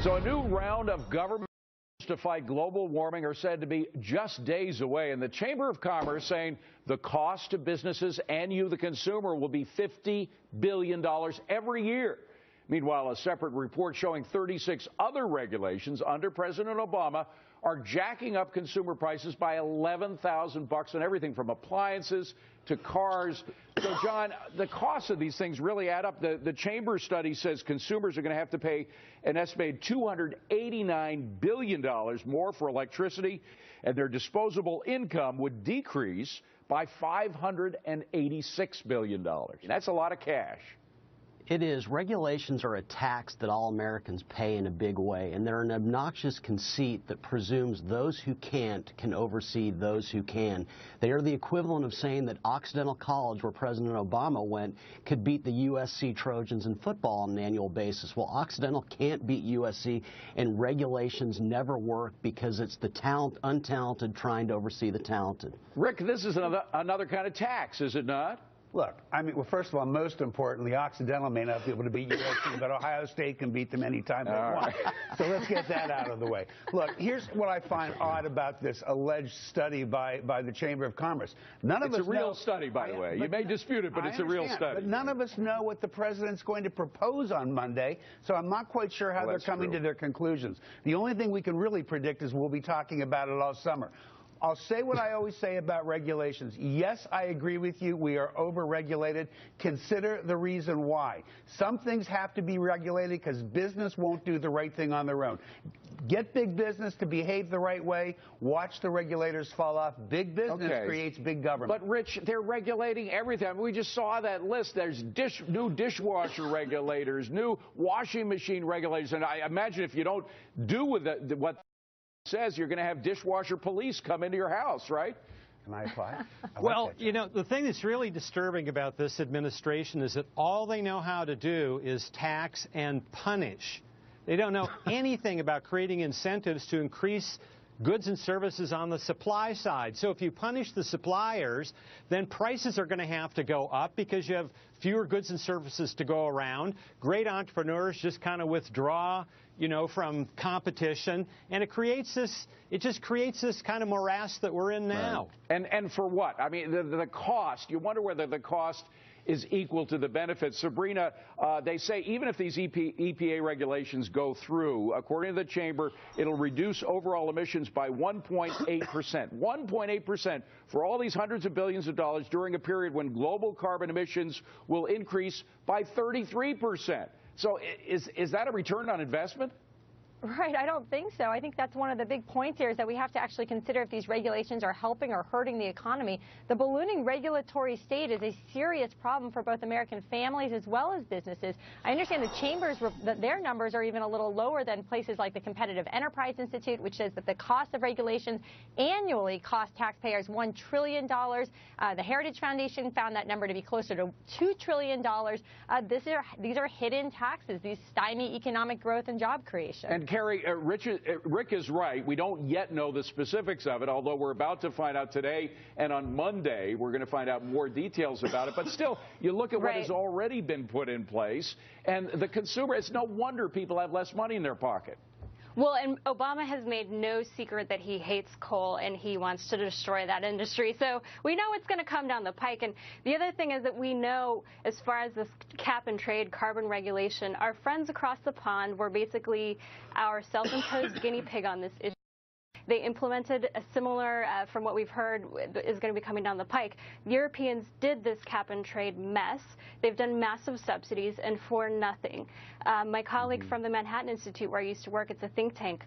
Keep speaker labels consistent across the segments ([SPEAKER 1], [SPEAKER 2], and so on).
[SPEAKER 1] So a new round of government to fight global warming are said to be just days away, and the Chamber of Commerce saying the cost to businesses and you, the consumer, will be $50 billion every year. Meanwhile, a separate report showing 36 other regulations under President Obama are jacking up consumer prices by $11,000 on everything from appliances to cars. So, John, the cost of these things really add up. The Chamber study says consumers are going to have to pay an estimated $289 billion more for electricity, and their disposable income would decrease by $586 billion. That's a lot of cash.
[SPEAKER 2] It is. Regulations are a tax that all Americans pay in a big way, and they're an obnoxious conceit that presumes those who can't can oversee those who can. They are the equivalent of saying that Occidental College, where President Obama went, could beat the USC Trojans in football on an annual basis. Well, Occidental can't beat USC, and regulations never work because it's the untalented trying to oversee the talented.
[SPEAKER 1] Rick, this is another kind of tax, is it not?
[SPEAKER 3] Look, I mean, well, first of all, most importantly, Occidental may not be able to beat USC, but Ohio State can beat them anytime they want. So let's get that out of the way. Look, here's what I find odd about this alleged study by the Chamber of Commerce. It's
[SPEAKER 1] a real study, by the way. You may dispute it, but it's a real study.
[SPEAKER 3] But none of us know what the president's going to propose on Monday, so I'm not quite sure how they're coming to their conclusions. The only thing we can really predict is we'll be talking about it all summer. I'll say what I always say about regulations. Yes, I agree with you. We are over-regulated. Consider the reason why. Some things have to be regulated because business won't do the right thing on their own. Get big business to behave the right way. Watch the regulators fall off. Big business creates big government.
[SPEAKER 1] But, Rich, they're regulating everything. I mean, we just saw that list. There's new dishwasher regulators, new washing machine regulators. And I imagine if you don't do with what says, you're going to have dishwasher police come into your house, right?
[SPEAKER 3] Can I apply?
[SPEAKER 4] Well, you know, the thing that's really disturbing about this administration is that all they know how to do is tax and punish. They don't know anything about creating incentives to increase goods and services on the supply side. So if you punish the suppliers, then prices are going to have to go up because you have fewer goods and services to go around. Great entrepreneurs just kind of withdraw, you know, from competition, and it just creates this kind of morass that we're in now.
[SPEAKER 1] Right. And for what? I mean, the cost, you wonder whether the cost is equal to the benefits. Sabrina, they say even if these EPA regulations go through, according to the Chamber, it'll reduce overall emissions by 1.8%. 1.8% for all these hundreds of billions of dollars during a period when global carbon emissions will increase by 33%. So is that a return on investment?
[SPEAKER 5] Right, I don't think so. I think that's one of the big points here is that we have to actually consider if these regulations are helping or hurting the economy. The ballooning regulatory state is a serious problem for both American families as well as businesses. I understand the Chamber's, their numbers are even a little lower than places like the Competitive Enterprise Institute, which says that the cost of regulations annually cost taxpayers $1 trillion. The Heritage Foundation found that number to be closer to $2 trillion. These are hidden taxes. These stymie economic growth and job creation.
[SPEAKER 1] And Carrie, Rick is right. We don't yet know the specifics of it, although we're about to find out today, and on Monday we're going to find out more details about it. But still, you look at what has already been put in place, and the consumer, it's no wonder people have less money in their pocket.
[SPEAKER 6] Well, and Obama has made no secret that he hates coal and he wants to destroy that industry. So we know it's going to come down the pike. And the other thing is that we know, as far as this cap and trade carbon regulation, our friends across the pond were basically our self-imposed guinea pig on this issue. They implemented a similar, from what we've heard, is going to be coming down the pike. Europeans did this cap and trade mess. They've done massive subsidies and for nothing. My colleague from the Manhattan Institute, where I used to work, it's a think tank,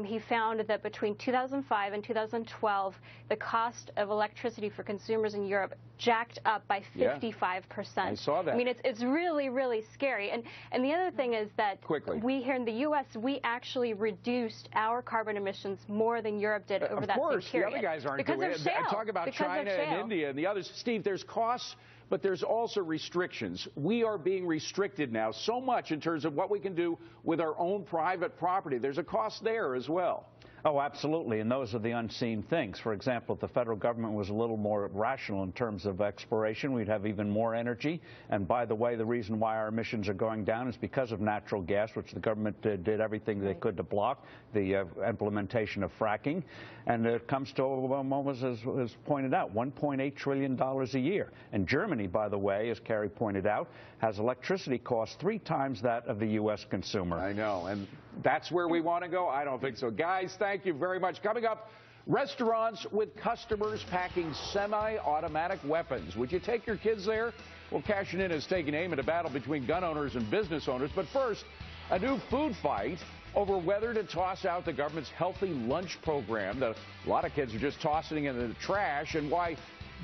[SPEAKER 6] he found that between 2005 and 2012, the cost of electricity for consumers in Europe jacked up by 55%.
[SPEAKER 1] I saw that.
[SPEAKER 6] I mean, it's really, really scary. And the other thing is that we here in the U.S., we actually reduced our carbon emissions more than Europe did over that same period.
[SPEAKER 1] The other guys aren't
[SPEAKER 6] doing it.
[SPEAKER 1] I talk about China and India and the others. Steve, there's costs, but there's also restrictions. We are being restricted now so much in terms of what we can do with our own private property. There's a cost there as well.
[SPEAKER 7] Oh, absolutely, and those are the unseen things. For example, if the federal government was a little more rational in terms of exploration, we'd have even more energy. And by the way, the reason why our emissions are going down is because of natural gas, which the government did everything they could to block, the implementation of fracking. And it comes to, what was pointed out, $1.8 trillion a year. And Germany, by the way, as Carrie pointed out, has electricity costs 3 times that of the U.S. consumer.
[SPEAKER 1] I know, and that's where we want to go? I don't think so. Guys, thank you very much. Coming up, restaurants with customers packing semi-automatic weapons. Would you take your kids there? Well, cashing in is taking aim at a battle between gun owners and business owners. But first, a new food fight over whether to toss out the government's healthy lunch program that a lot of kids are just tossing in the trash, and why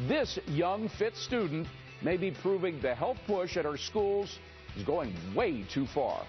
[SPEAKER 1] this young, fit student may be proving the health push at our schools is going way too far.